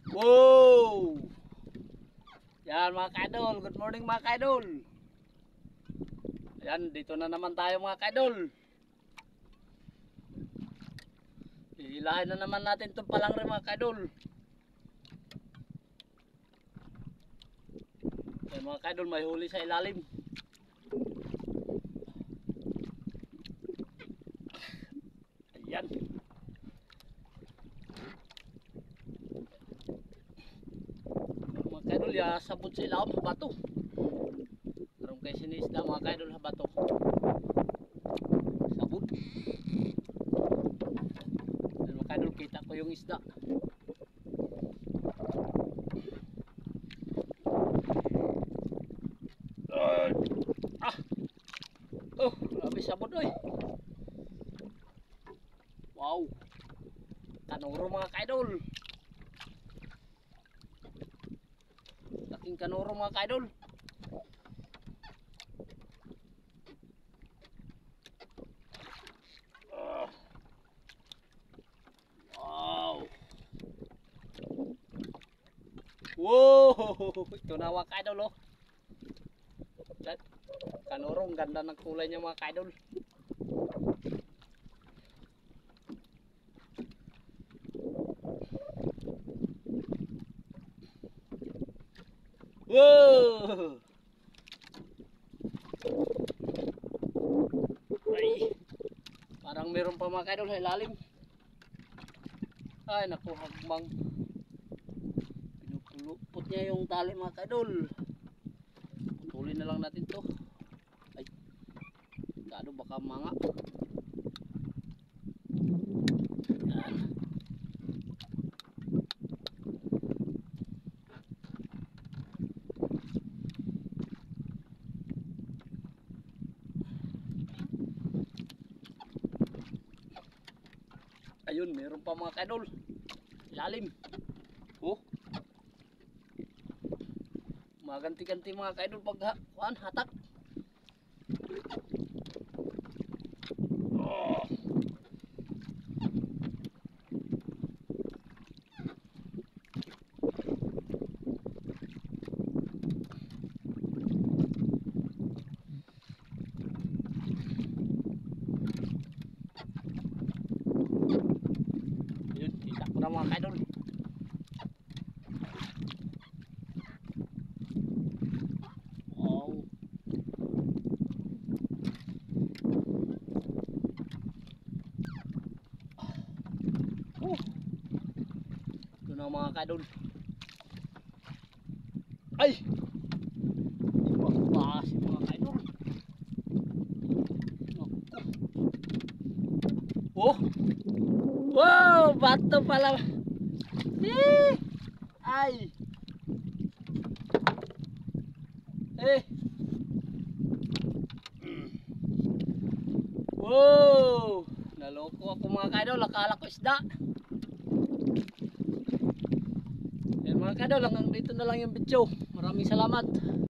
Wow! Yan mga kaidol, good morning mga kaidol. Yan, dito na naman tayo mga kaidol. Hihilahin na naman natin itong palangre mga kaidol. Yan mga kaidol, may huli sa ilalim. Ayan. Mga kaidol, ya sabot sa ilalim sa bato. Karong kay sinisda mga kaidol sa bato. Sabot. Yan mga kaidol, kita ko yung isda. Oh, grabe sabot oy. Wow. Kanuro mga kaidol. Laking kanuro mga kaidol. Wow. Wow, ito na mga kaidol oh. Kanurong ganda ng kulay niya mga kaidol. Wow! Ay, parang meron pa mga kaidol sa ilalim. Ay naku, hagmang. Pinupulupot niya yung tali mga kaidol. Putulin na lang natin to. Ay, kado baka manga. Yan. Ayun, meron pa mga kaidol. Lalim. Oh. Maganti-ganti mga kaidol pag hatak. Oh. Ayun, kita ko na mga kaidol. Wow. Ito na mga kaidol. Ay! Ipagpasi mga kaidol. Oh! Wow! Bato pala! Eh! Ay! Eh! Wow! Naloko ako mga kaidol. Akala ko isda. Yan mga kaidol, hanggang dito na lang yung video. Maraming salamat.